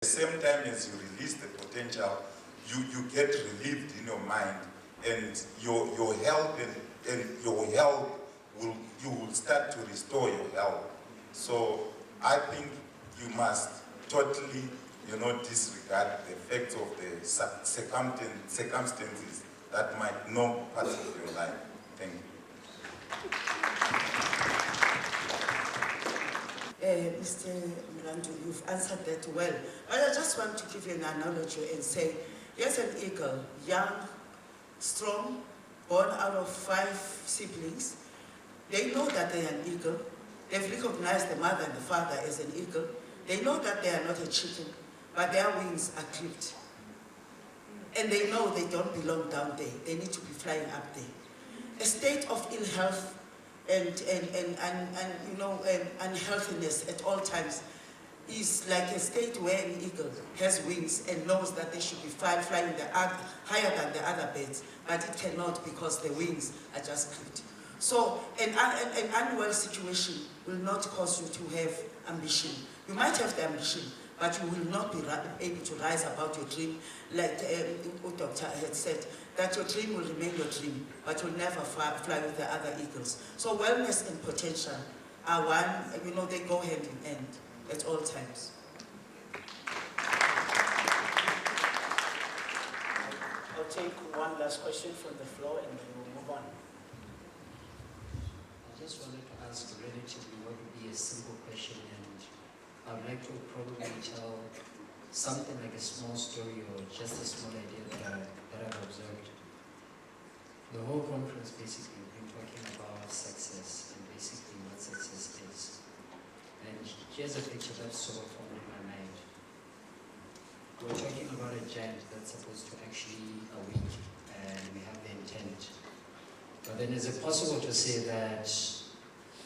the same time as you release the potential, you get relieved in your mind, and your health and your health you will start to restore your health. So I think you must totally, disregard the effects of the circumstances that might know parts of your life. Thank you. Mr. Mirandu, you've answered that well. But I just want to give you an analogy and say, here's an eagle, young, strong, born out of 5 siblings. They know that they are an eagle. They've recognized the mother and the father as an eagle. They know that they are not a chicken, but their wings are clipped. And they know they don't belong down there. They need to be flying up there. A state of ill health and unhealthiness at all times is like a state where an eagle has wings and knows that they should be flying higher than the other birds, but it cannot because the wings are just clipped. So an unwell situation will not cause you to have ambition. You might have the ambition, but you will not be able to rise about your dream. Like the doctor had said, that your dream will remain your dream, but you'll never fly with the other eagles. So wellness and potential are one, they go hand in hand at all times. I'll take one last question from the floor and then we'll move on. I just wanted to ask relatively what would be a simple question, and I would like to probably tell something like a small story or just a small idea that I've observed. The whole conference basically we've been talking about success and basically what success is. And here's a picture that's sort of formed in my mind. We're talking about a giant that's supposed to actually awake, and we have the intent. But then is it possible to say that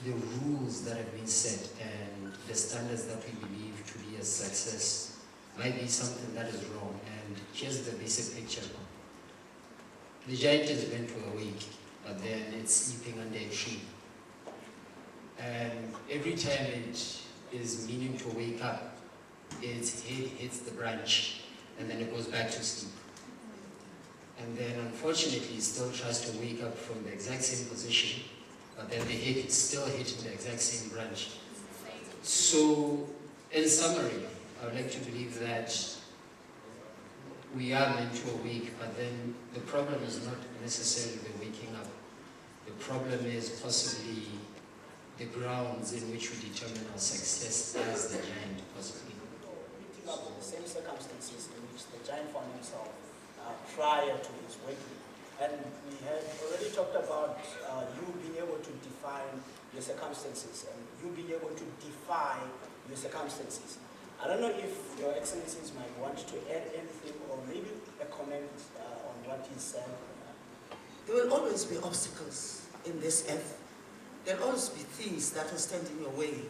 the rules that have been set and the standards that we believe to be a success might be something that is wrong? And here's the basic picture. The giant is meant to awake, but then it's sleeping under a tree. And every time it is meaning to wake up, its head hits the branch, and then it goes back to sleep. And then unfortunately it still tries to wake up from the exact same position, but then the head is still hitting the exact same branch. So in summary, I would like to believe that we are meant to awake, but then the problem is not necessarily the waking up. The problem is possibly the grounds in which we determine our success as the giant, possibly. Meeting up with the same circumstances in which the giant found himself prior to his waking. And we had already talked about you being able to define your circumstances and you being able to defy your circumstances. I don't know if Your Excellencies might want to add anything or maybe a comment on what he said. There will always be obstacles in this earth. There will always be things that will stand in your way,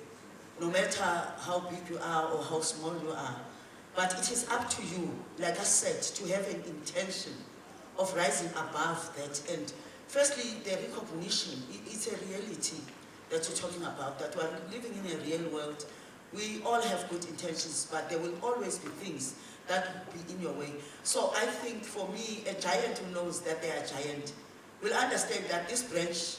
no matter how big you are or how small you are. But it is up to you, like I said, to have an intention of rising above that. And firstly, the recognition, it's a reality that you're talking about, that we're living in a real world. We all have good intentions, but there will always be things that will be in your way. So I think for me, a giant who knows that they are giant will understand that this branch,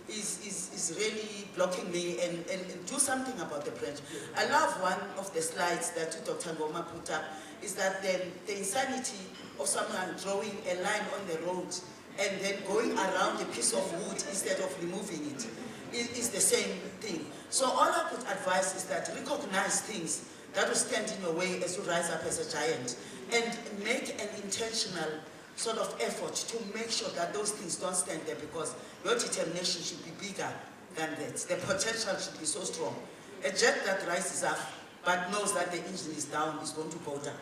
is really blocking me and do something about the branch. I love one of the slides that Dr. Ngoma put up, is that the insanity of someone drawing a line on the road and then going around a piece of wood instead of removing it. It is the same thing. So all I could advise is that recognize things that will stand in your way as you rise up as a giant, and make an intentional sort of effort to make sure that those things don't stand there, because your determination should be bigger than that. The potential should be so strong. A jet that rises up but knows that the engine is down is going to go down.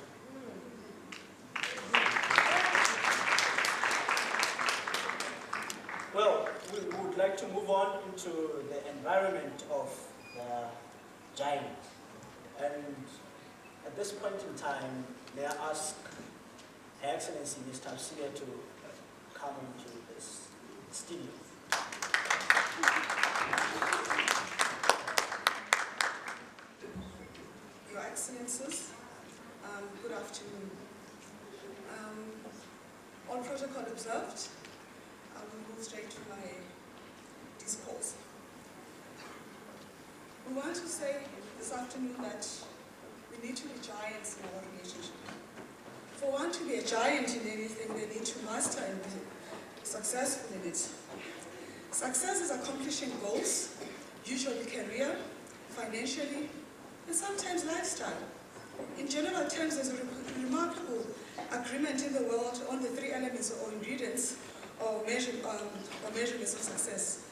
Well, we would like to move on into the environment of the giant. And at this point in time, may I ask Her Excellency Mr. Maseru to come into this studio. Your Excellencies, Good afternoon. All protocol observed. I will move straight to my discourse. We want to say this afternoon that we need to be giants in our relationship. For one to be a giant in anything, they need to master and be successful in it. Success is accomplishing goals, usually career, financially, and sometimes lifestyle. In general terms, there's a remarkable agreement in the world on the three elements or ingredients or measurements of success.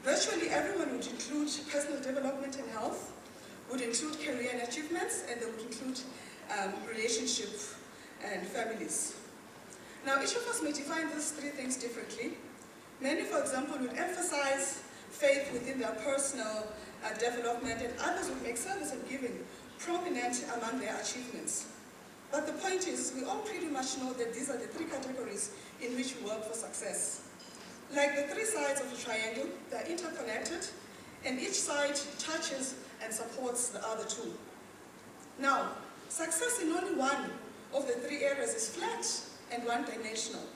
Virtually everyone would include personal development and health, would include career and achievements, and they would include relationship and families. Now, each of us may define these three things differently. Many, for example, would emphasize faith within their personal development, and others would make service and giving prominent among their achievements. But the point is, we all pretty much know that these are the three categories in which we work for success. Like the three sides of a triangle, they're interconnected, and each side touches and supports the other two. Now, success in only one of the three areas is flat and one-dimensional.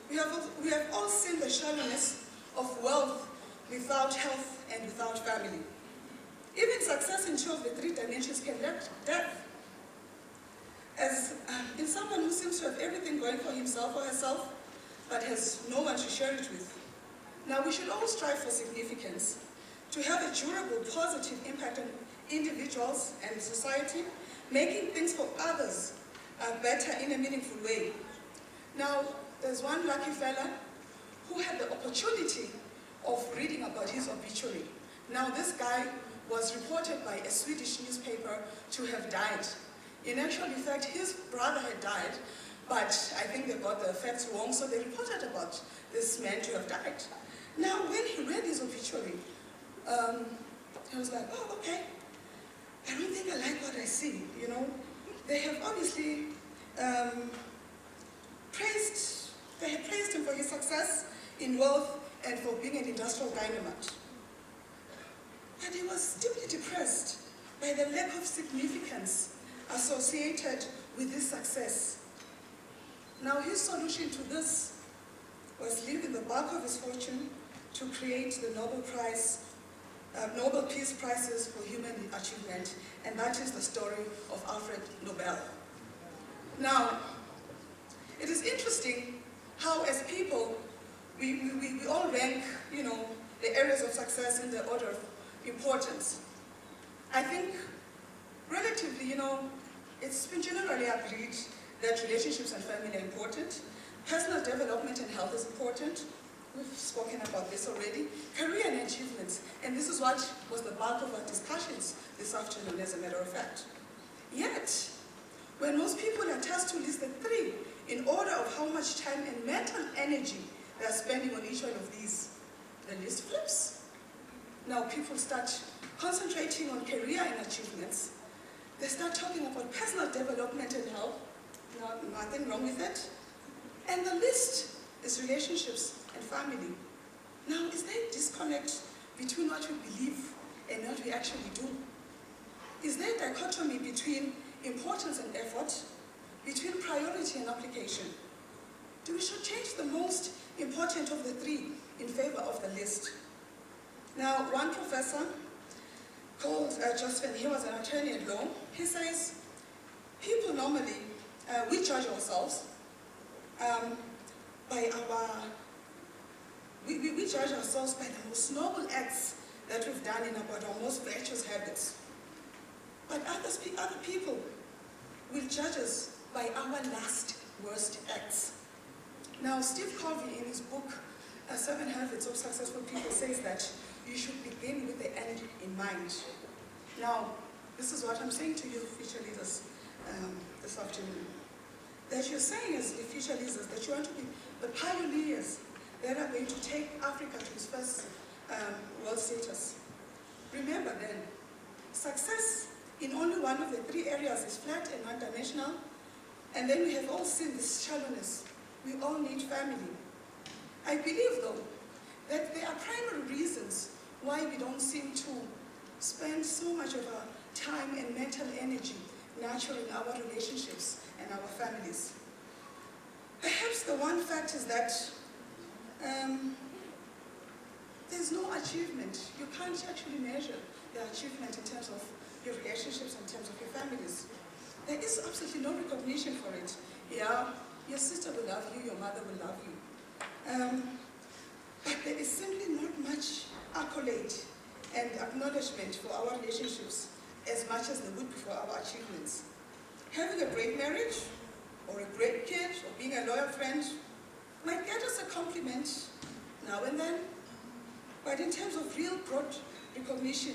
We have all seen the shallowness of wealth without health and without family. Even success in two of the three dimensions can lack depth. As in someone who seems to have everything going for himself or herself, but has no one to share it with. Now, we should all strive for significance, to have a durable, positive impact on individuals and society, making things for others better in a meaningful way. Now, there's one lucky fella who had the opportunity of reading about his obituary. Now, this guy was reported by a Swedish newspaper to have died. In actual fact, his brother had died, but I think they got the facts wrong, so they reported about this man to have died. Now, when he read his obituary, he was like, oh, okay, I don't think I like what I see, you know. They have obviously praised him for his success in wealth and for being an industrial dynamite. But he was deeply depressed by the lack of significance associated with this success. Now, his solution to this was leaving the bulk of his fortune to create the Nobel Peace Prizes for human achievement, and that is the story of Alfred Nobel. Now, it is interesting how, as people, we all rank, you know, the areas of success in the order of importance. I think, relatively, you know, it's been generally agreed that relationships and family are important. Personal development and health is important. We've spoken about this already. Career and achievements, and this is what was the bulk of our discussions this afternoon, as a matter of fact. Yet, when most people are tasked to list the three in order of how much time and mental energy they are spending on each one of these, the list flips. Now people start concentrating on career and achievements. They start talking about personal development and health. Nothing wrong with it. And the list is relationships and family. Now, is there a disconnect between what we believe and what we actually do? Is there a dichotomy between importance and effort, between priority and application? Do we should change the most important of the three in favor of the list? Now, one professor called Josephine, he was an attorney at law, he says, people normally, we judge ourselves by we judge ourselves by the most noble acts that we've done and about our most virtuous habits. But other people will judge us by our last worst acts. Now, Steve Covey, in his book, 7 Habits of Successful People, says that you should begin with the end in mind. Now, this is what I'm saying to you, future leaders, this afternoon. That you're saying as the future leaders that you want to be the pioneers that are going to take Africa to its first world status. Remember then, success in only one of the three areas is flat and one-dimensional, and then we have all seen this shallowness. We all need family. I believe, though, that there are primary reasons why we don't seem to spend so much of our time and mental energy nurturing our relationships and our families. Perhaps the one fact is that there's no achievement. You can't actually measure the achievement in terms of your relationships, in terms of your families. There is absolutely no recognition for it. Yeah, your sister will love you, your mother will love you. But there is simply not much accolade and acknowledgement for our relationships as much as there would be for our achievements. Having a great marriage, or a great kid, or being a loyal friend might get us a compliment now and then, but in terms of real broad recognition,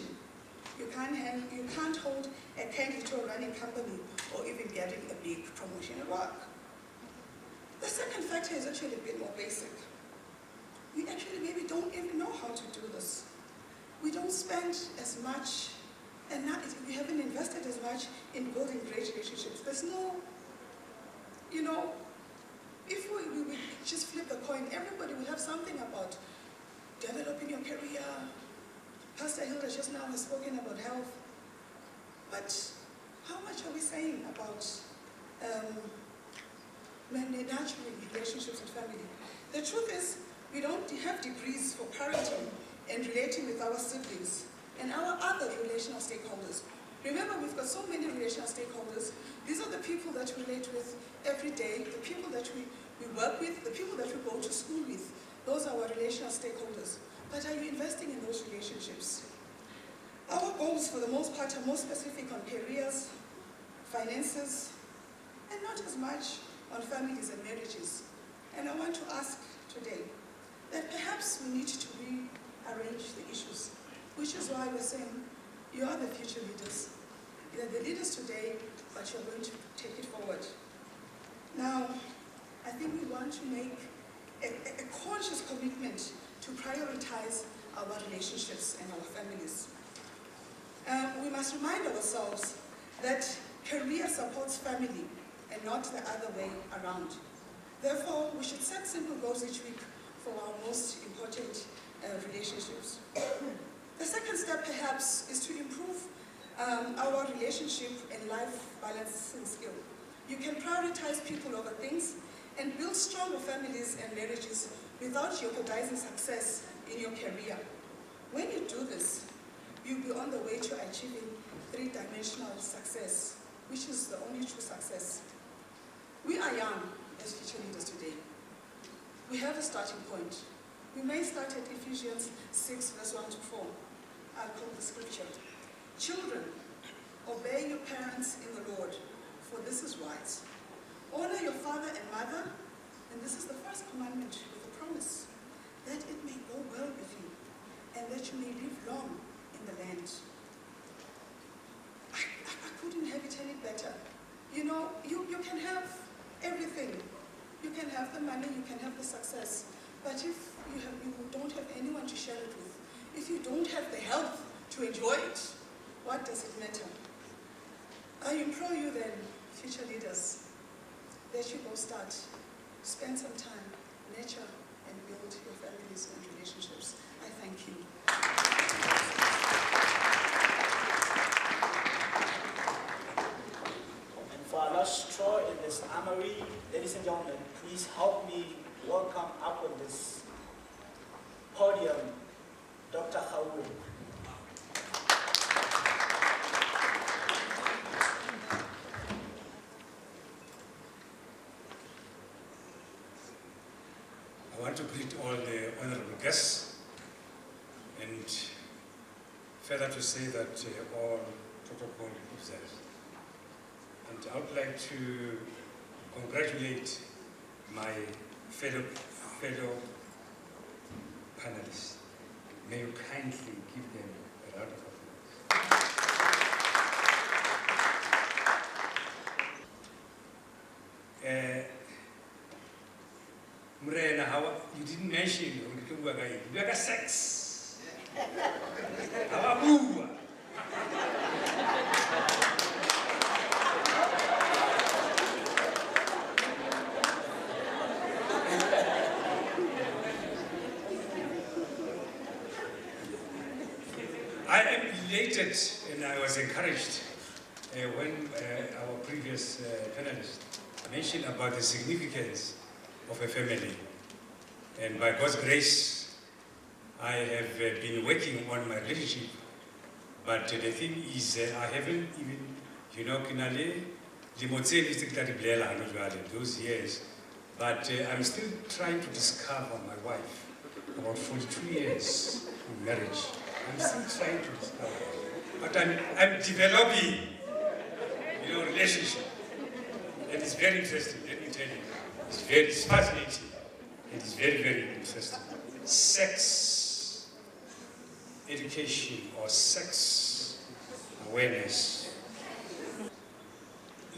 you can't hold a candle to a running company or even getting a big promotion at work. The second factor is actually a bit more basic. We actually maybe don't even know how to do this. We don't spend as much, and we haven't invested as much in building great relationships. There's no, if we just flip the coin, everybody will have something about developing your career. Pastor Hilda just now has spoken about health. But how much are we saying about nurturing relationships with family? The truth is, we don't have degrees for parenting and relating with our siblings and our other relational stakeholders. Remember, we've got so many relational stakeholders. These are the people that we relate with every day, the people that we work with, the people that we go to school with. Those are our relational stakeholders. But are you investing in those relationships? Our goals, for the most part, are more specific on careers, finances, and not as much on families and marriages. And I want to ask today that perhaps we need to rearrange the issues, which is why we're saying you are the future leaders. You're the leaders today, but you're going to take it forward. Now, I think we want to make a conscious commitment to prioritize our relationships and our families. We must remind ourselves that career supports family and not the other way around. Therefore, we should set simple goals each week for our most important relationships. The second step, perhaps, is to improve our relationship and life balancing skill. You can prioritize people over things and build stronger families and marriages without jeopardizing success in your career. When you do this, you'll be on the way to achieving three-dimensional success, which is the only true success. We are young as future leaders today. We have a starting point. We may start at Ephesians 6, verse 1 to 4. I'll quote the scripture. Children, obey your parents in the Lord, for this is wise. Honor your father and mother, and this is the first commandment with a promise, that it may go well with you, and that you may live long in the land. I couldn't have it any better. You can have everything. You can have the money, you can have the success, but if you don't have anyone to share it with, if you don't have the health to enjoy it, what does it matter? I implore you then, future leaders, that you go start, spend some time, nurture and build your families and relationships. I thank you. And for our last straw in this armory, ladies and gentlemen, please help me welcome up on this podium, Dr. Hawu. I want to greet all the honorable guests and further to say that all protocol observed. And I would like to congratulate my fellow panelists. May you kindly give them a round of applause. Murena, how you didn't mention you got sex. How about I am elated and I was encouraged when our previous panelist mentioned about the significance of a family. And by God's grace, I have been working on my relationship. But the thing is, I haven't even, you know, those years. But I'm still trying to discover my wife. About 42 years of marriage. I'm still trying to discover. But I'm developing, you know, relationship. And it's very interesting, let me tell you. It's fascinating. It is very, very interesting. Sex education or sex awareness.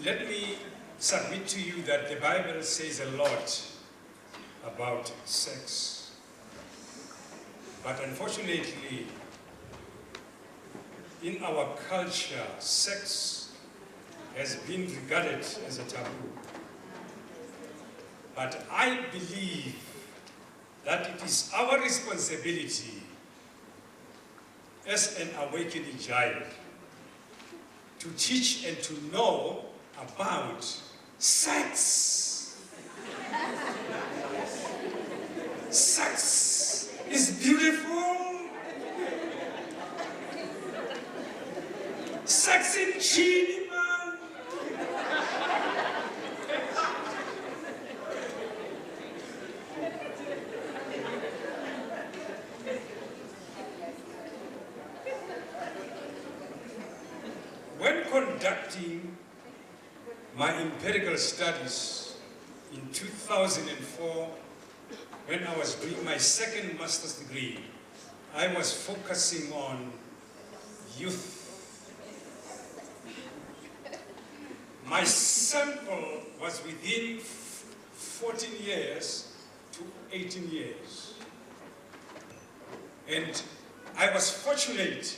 Let me submit to you that the Bible says a lot about sex. But unfortunately, in our culture, sex has been regarded as a taboo. But I believe that it is our responsibility as an awakening child to teach and to know about sex. Sex is beautiful. Sex in Chile, man. When conducting my empirical studies in 2004, when I was doing my second master's degree, I was focusing on youth. My sample was within 14 years to 18 years. And I was fortunate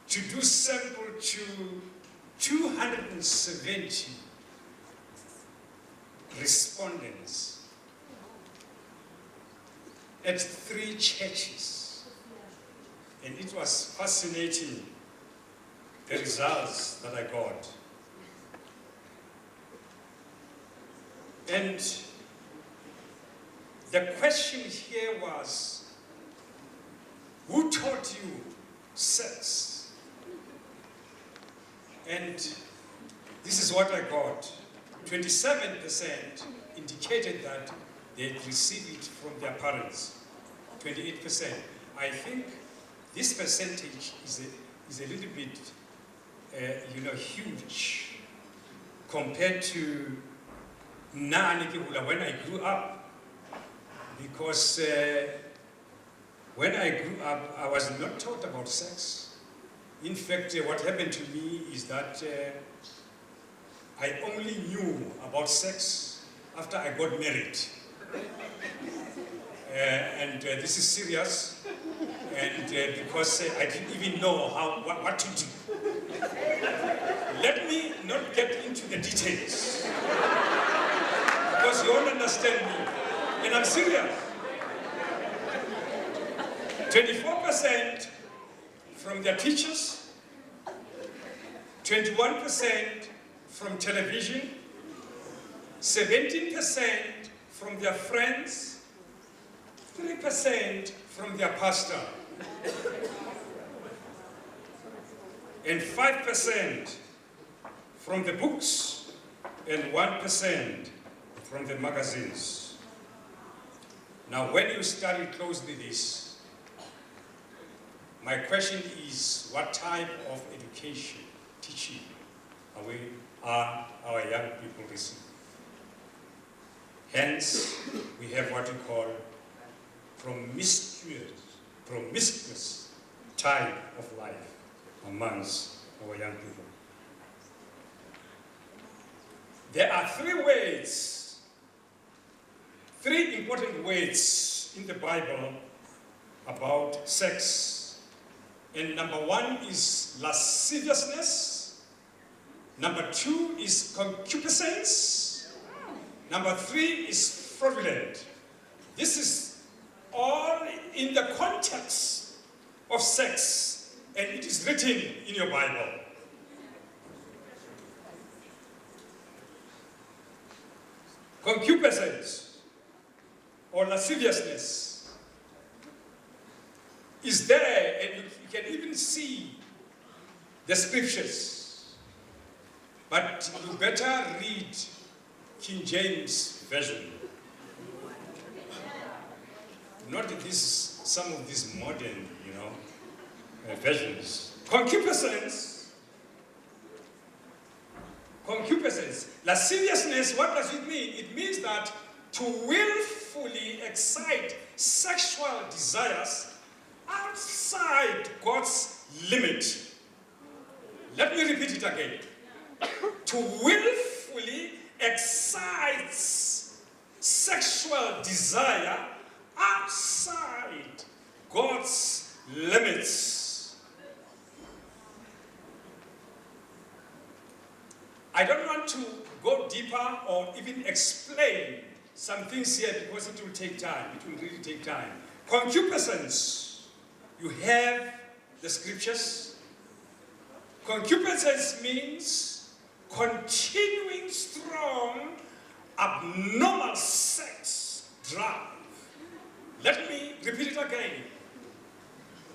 to do sample to 270 respondents at 3 churches. And it was fascinating, the results that I got. And the question here was, who taught you sex? And this is what I got. 27% indicated that they had received it from their parents. 28%. I think this percentage is a little bit, huge compared to when I grew up. Because when I grew up, I was not taught about sex. In fact, what happened to me is that I only knew about sex after I got married. And this is serious, and because I didn't even know what to do. Let me not get into the details, because you won't understand me, and I'm serious. 24% from their teachers, 21% from television, 17% from their friends, 3% from their pastor, and 5% from the books, and 1% from the magazines. Now, when you study closely this, my question is, what type of education, teaching, are our young people receiving? Hence, we have what we call promiscuous type of life amongst our young people. There are 3 words, 3 important words in the Bible about sex. And number 1 is lasciviousness. Number 2 is concupiscence. Number 3 is fraudulent. This is all in the context of sex, and it is written in your Bible. Concupiscence or lasciviousness is there, and you can even see the scriptures. But you better read King James Version. Not some of these modern, versions. Concupiscence, lasciviousness, what does it mean? It means that to willfully excite sexual desires outside God's limit. Let me repeat it again. To willfully excite sexual desire outside God's limits. I don't want to go deeper or even explain some things here because it will take time. It will really take time. Concupiscence. You have the scriptures. Concupiscence means continuing strong, abnormal sex drive. Let me repeat it again.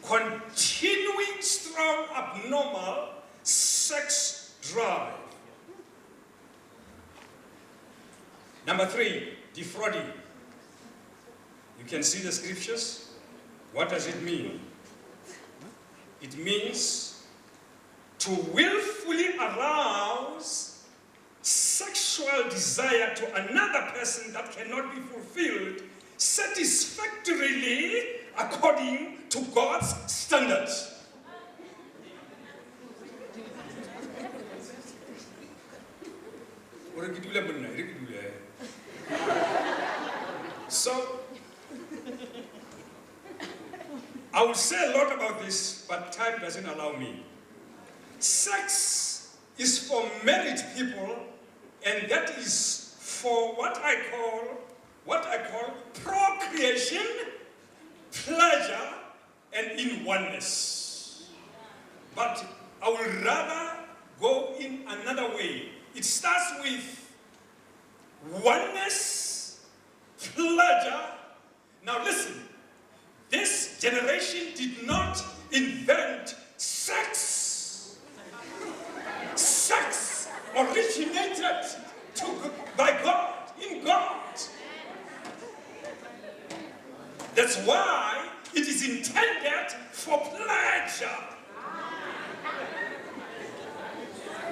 Continuing strong, abnormal sex drive. Number 3, defrauding. You can see the scriptures. What does it mean? It means to willfully arouse sexual desire to another person that cannot be fulfilled satisfactorily according to God's standards. So, I will say a lot about this, but time doesn't allow me. Sex is for married people, and that is for what I call procreation, pleasure, and in oneness. But I would rather go in another way. It starts with oneness, pleasure. Now listen, this generation did not invent sex. Sex originated by God, in God. That's why it is intended for pleasure.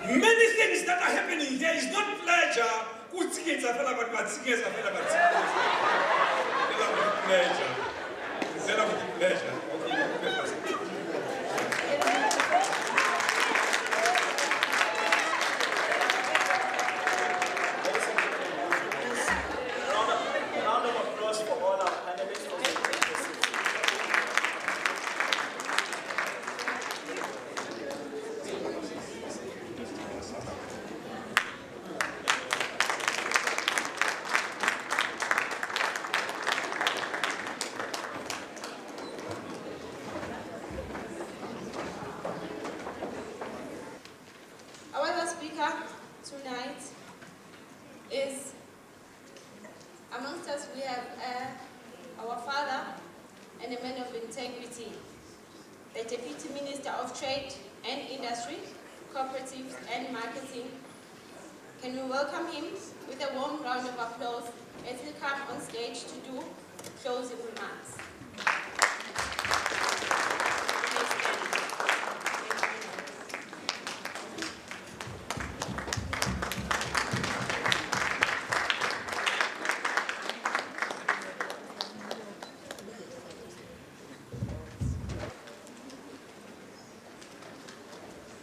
Many things that are happening here is not pleasure. Round of applause for all our panelists. Our other speaker tonight is, amongst us we have our father and a man of integrity, the Deputy Minister of Trade and Industry, Cooperatives and Marketing. Can we welcome him with a warm round of applause as he comes on stage to do closing remarks.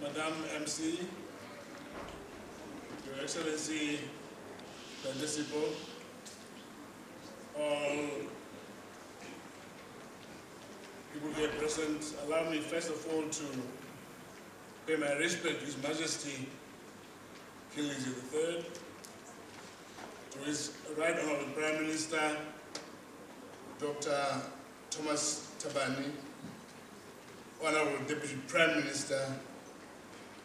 Madam MC, Your Excellency, the Disciple, all people here present, allow me first of all to pay my respect to His Majesty King Elizabeth III, to His Right Honourable Prime Minister, Dr. Thomas Tabani, Honourable Deputy Prime Minister,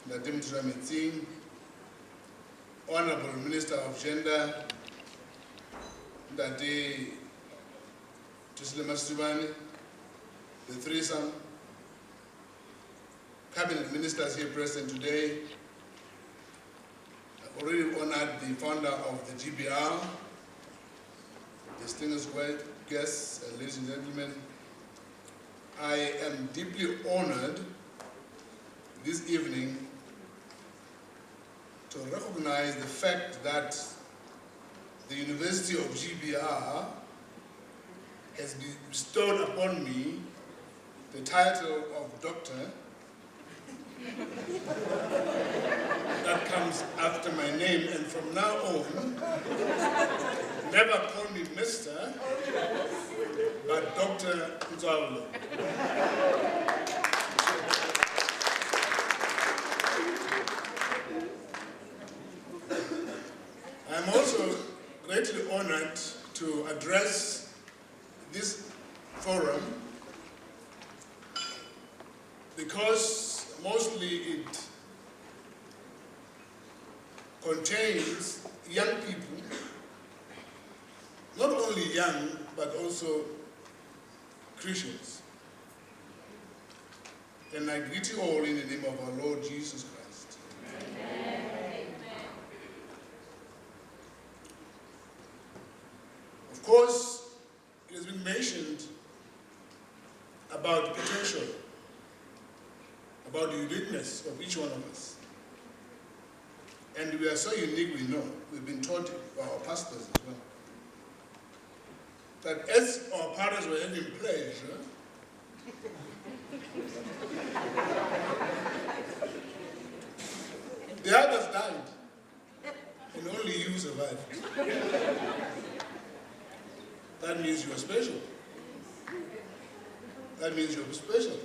Nadim Trametsing, Honourable Minister of Gender, Ndade Masribani, the threesome, Cabinet Ministers here present today. I've already honoured the founder of the GBR, distinguished guests and ladies and gentlemen. I am deeply honoured this evening to recognize the fact that the University of GBR has bestowed upon me the title of doctor that comes after my name, and from now on, never call me Mr., but Dr. Nzawulo. I'm also greatly honored to address this forum because mostly it contains young people, not only young, but also Christians. And I greet you all in the name of our Lord Jesus Christ. Amen. Of course, it has been mentioned about the potential, about the uniqueness of each one of us. And we are so unique, we know. We've been taught by our pastors as well, that as our parents were having pleasure, the others died, and only you survived. That means you are special. That means you're special.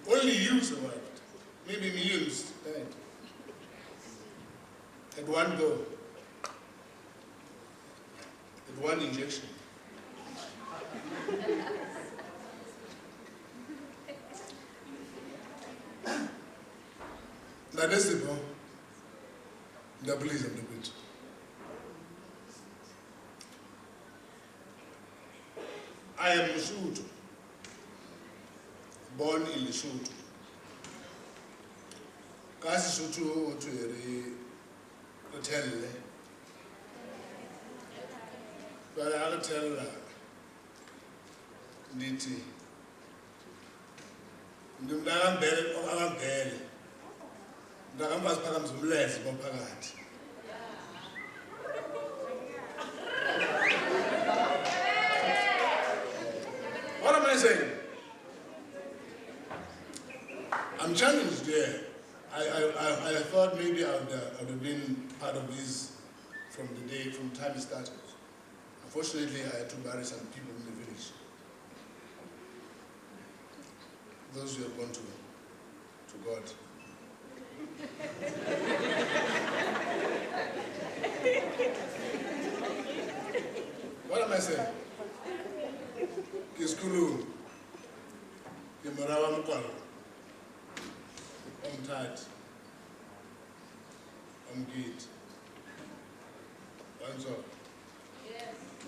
Only you survived. Maybe millions died. At one go. At one injection. Now that's it, bro. The police of the bridge. I am Lesotho, born in Lesotho. Kasi Lesotho to a hotel. But I'll tell Niti. Ndimdala mbele abambele. Ndakamba siphakama zomlezi bomphakathi. What am I saying? I'm challenged there. I thought maybe I would have been part of this from the time it started. Unfortunately, I had to bury some people in the village. Those who have gone to God. What am I saying? Kiskulu, Kimarawa Mukwalo, Tat, Gate, Wanzo,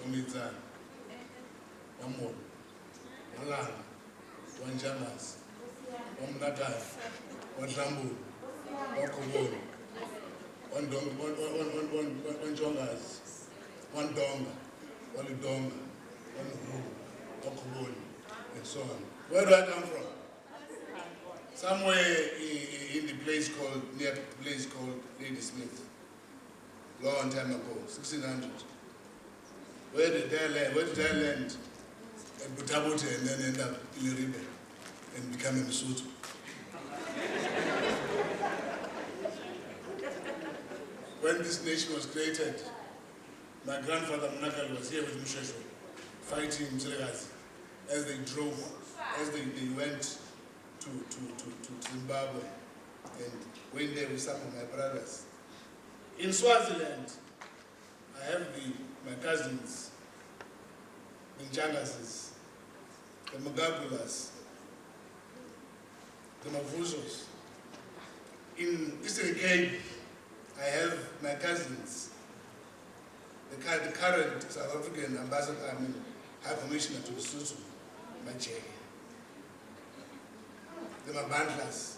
Omizan, Wamon, Malan, Wanjamas, Natai, Wandambu, Wakobon, one Jongas, one Donga, one Udonga, one Hu, Wakobon, and so on. Where do I come from? Somewhere in the place called, near a place called Lady Smith, long time ago, 1600. Where did they land? Where did they land? At Butabote and then end up in the river and become a Lesotho. When this nation was created, my grandfather Mnakali was here with Mshesho, fighting Mzilekazi as they drove, as they went to Zimbabwe and went there with some of my brothers. In Swaziland, I have my cousins, the Njagases, the Magagulas, the Mavusos. In Eastern Cape, I have my cousins, the current South African ambassador, High Commissioner to Lesotho, Majeke. The Mabandlas.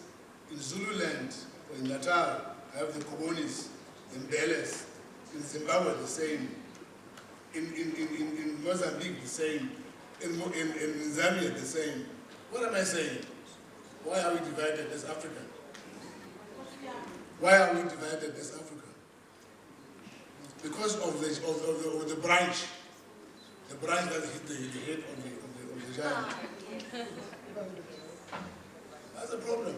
In Zululand, or in Natal, I have the Kobonis, the Mbeles. In Zimbabwe, the same. In Mozambique, the same. In Zambia, the same. What am I saying? Why are we divided as Africa? Why are we divided as Africa? Because of the branch that hit the head of the giant. That's a problem.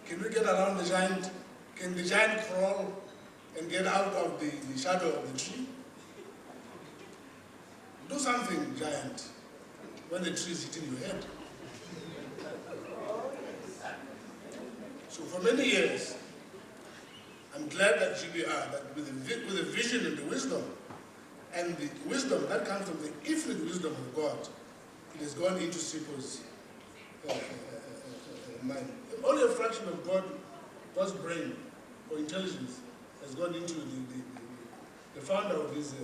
Can we get around the giant? Can the giant crawl and get out of the shadow of the tree? Do something, giant, when the tree is hitting your head. So for many years, I'm glad that GBR, that with the vision and the wisdom that comes from the infinite wisdom of God, it has gone into people's mind. Only a fraction of God's brain or intelligence has gone into the founder of this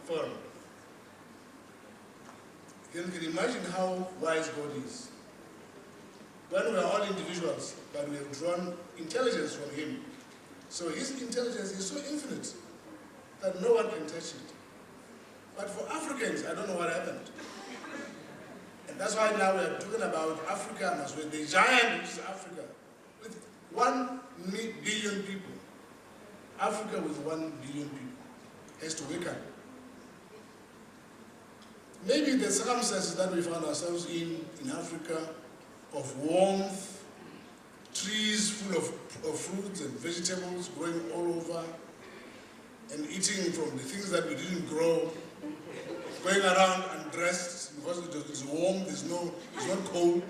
forum. You can imagine how wise God is. When we are all individuals, but we have drawn intelligence from him. So his intelligence is so infinite that no one can touch it. But for Africans, I don't know what happened. And that's why now we are talking about Africa as well. The giant which is Africa, with 1 billion people. Africa with 1 billion people has to wake up. Maybe the circumstances that we found ourselves in Africa, of warmth, trees full of fruits and vegetables growing all over, and eating from the things that we didn't grow, going around undressed because it's warm, it's not cold.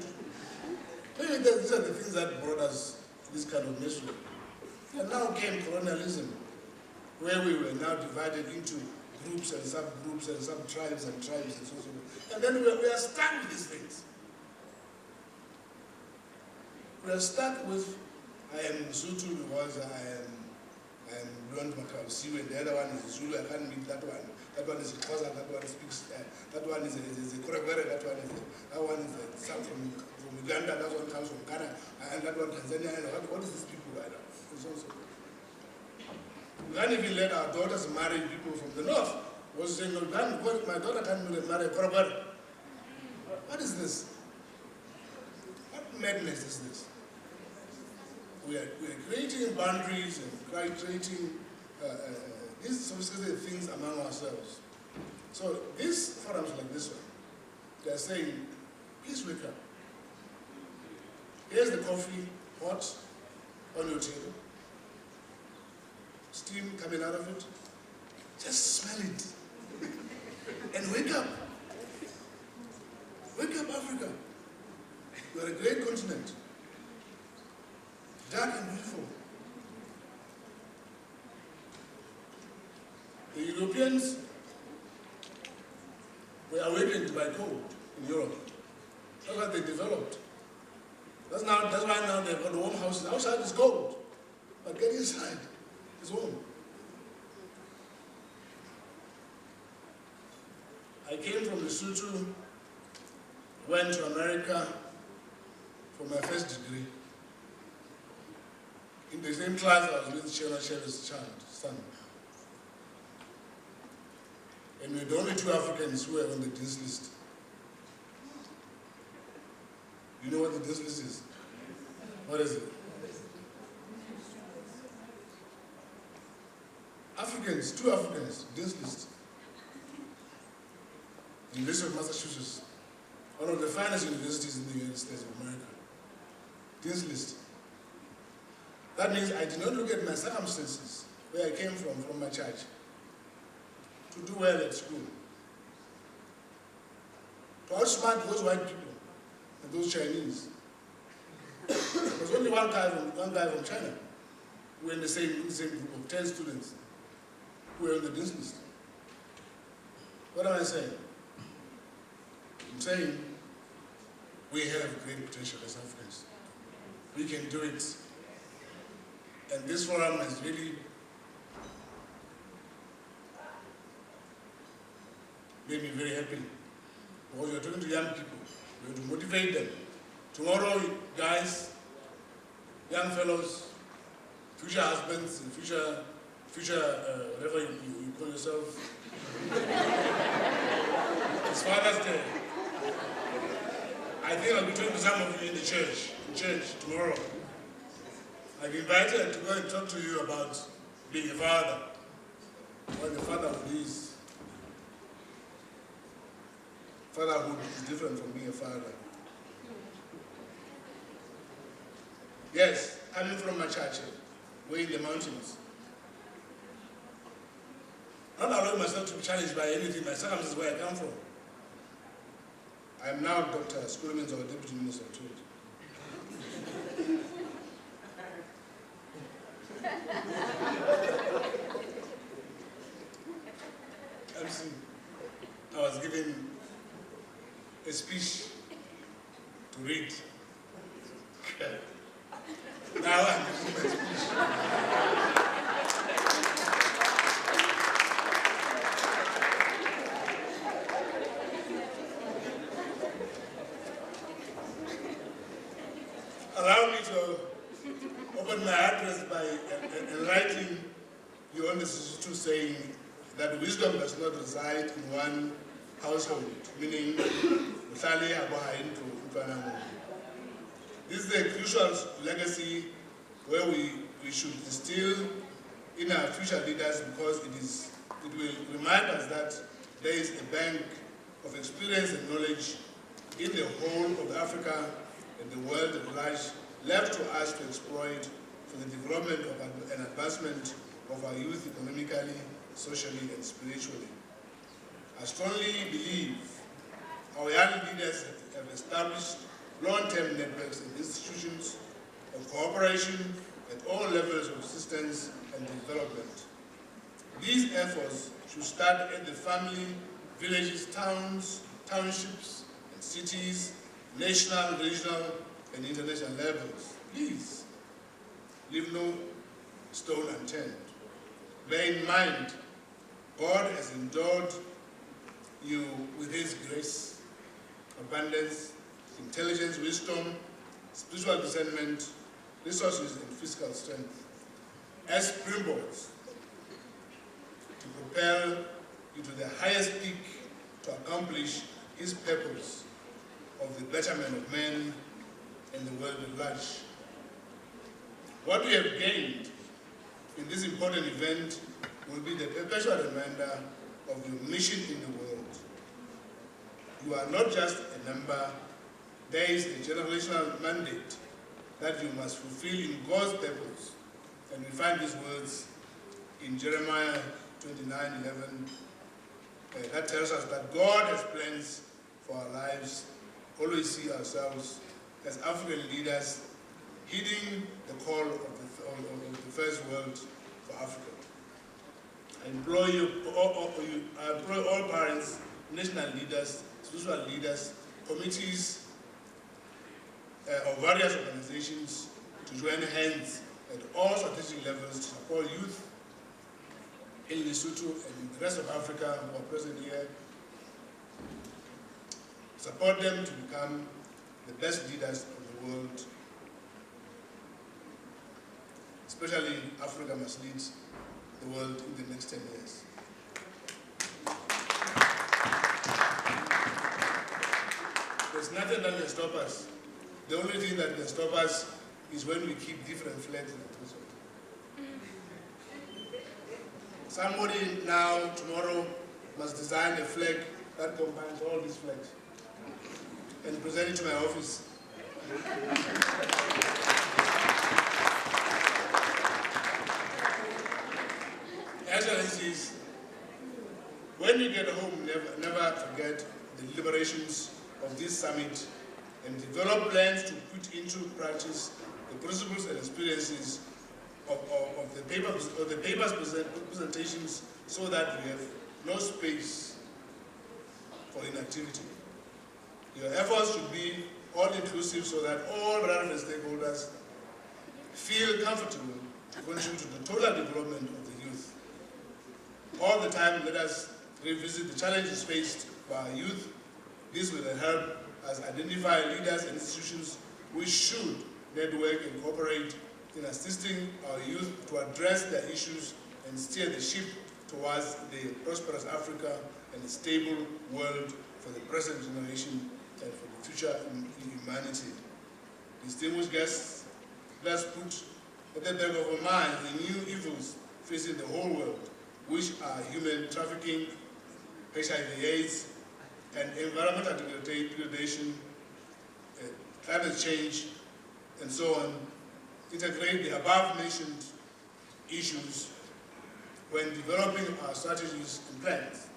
Maybe these are the things that brought us to this kind of misery. And now came colonialism, where we were now divided into groups and subgroups and sub-tribes and tribes and so on. And then we are stuck with these things. We are stuck with, I am Zulu because I am Blond Makausiwe, the other one is Zulu, I can't meet that one. That one is a Xhosa, that one speaks, that one is a Kuragwere, that one is some from Uganda, that one comes from Ghana, and that one Tanzania, and what is these people right now? We can't even let our daughters marry people from the north. I was saying, no, my daughter can't marry a Kuragwere. What is this? What madness is this? We are creating boundaries and creating these sophisticated things among ourselves. So these forums like this one, they are saying, please wake up. Here's the coffee, hot, on your table. Steam coming out of it. Just smell it. And wake up. Wake up, Africa. You are a great continent. Dark and beautiful. The Europeans were awakened by cold in Europe. That's what they developed. That's why now they've got warm houses. Outside is cold, but get inside, it's warm. I came from Lesotho, went to America for my first degree. In the same class I was with Shona Sheva's son. And we're the only 2 Africans who were on the DIS list. You know what the DIS list is? What is it? Africans, 2 Africans, DIS list. University of Massachusetts, one of the finest universities in the United States of America. DIS list. That means I did not look at my circumstances, where I came from my church, to do well at school. To outsmart those white people and those Chinese. There was only one guy from China. we're in the same group of 10 students who are on the dean's list. What am I saying? I'm saying we have great potential as Africans. We can do it. And this forum has really made me very happy. Because you're talking to young people. You have to motivate them. Tomorrow, guys, young fellows, future husbands, and future whatever you call yourself. It's Father's Day. I think I'll be talking to some of you in church tomorrow. I've been invited to go and talk to you about being a father, what the fatherhood is. Fatherhood is different from being a father. Yes, coming from Machache, way in the mountains. Not allowing myself to be challenged by anything, my circumstances where I come from. I am now Dr. Skulemans, our Deputy Minister of Trade. I was given a speech to read. Now I'm giving my speech. Allow me to open my address by enlightening you on this issue, saying that wisdom does not reside in one household, meaning this is a crucial legacy where we should instill in our future leaders, because it will remind us that there is a bank of experience and knowledge in the whole of Africa and the world at large, left to us to exploit for the development of and advancement of our youth economically, socially, and spiritually. I strongly believe our young leaders have established long-term networks and institutions of cooperation at all levels of assistance and development. These efforts should start at the family, villages, towns, townships, and cities, national, regional, and international levels. Please, leave no stone unturned. Bear in mind, God has endowed you with His grace, abundance, intelligence, wisdom, spiritual discernment, resources, and physical strength as springboards to propel you to the highest peak to accomplish His purpose of the betterment of men and the world at large. What we have gained in this important event will be the perpetual reminder of your mission in the world. You are not just a number, there is a generational mandate that you must fulfill in God's purpose. And we find these words in Jeremiah 29:11, that tells us that God has plans for our lives. Always see ourselves as African leaders heeding the call of the first world for Africa. I implore all parents, national leaders, spiritual leaders, committees of various organizations to join hands at all strategic levels to support youth in Lesotho and the rest of Africa who are present here. Support them to become the best leaders of the world. Especially Africa must lead the world in the next 10 years. There's nothing that can stop us. The only thing that can stop us is when we keep different flags in the torso. Somebody now, tomorrow, must design a flag that combines all these flags and present it to my office. Excellencies, when you get home, never forget the deliberations of this summit and develop plans to put into practice the principles and experiences of the papers presentations, so that we have no space for inactivity. Your efforts should be all-inclusive so that all relevant stakeholders feel comfortable to contribute to the total development of the youth. All the time, let us revisit the challenges faced by our youth. This will help us identify leaders and institutions which should network and cooperate in assisting our youth to address their issues and steer the ship towards the prosperous Africa and a stable world for the present generation and for the future humanity. Distinguished guests, let us put at the back of our minds the new evils facing the whole world, which are human trafficking, HIV/AIDS, and environmental degradation, climate change, and so on. Integrate the above-mentioned issues when developing our strategies and plans.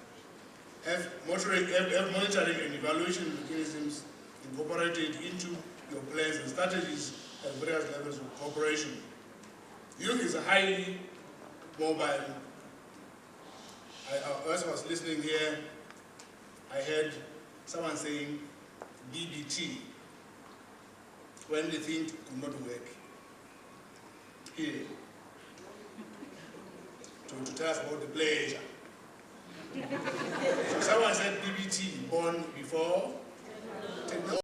Have monitoring and evaluation mechanisms incorporated into your plans and strategies at various levels of cooperation. Youth is a highly mobile. As I was listening here, I heard someone saying BBT, when the thing could not work. Here, to tell us about the pleasure. So someone said BBT, born before technology.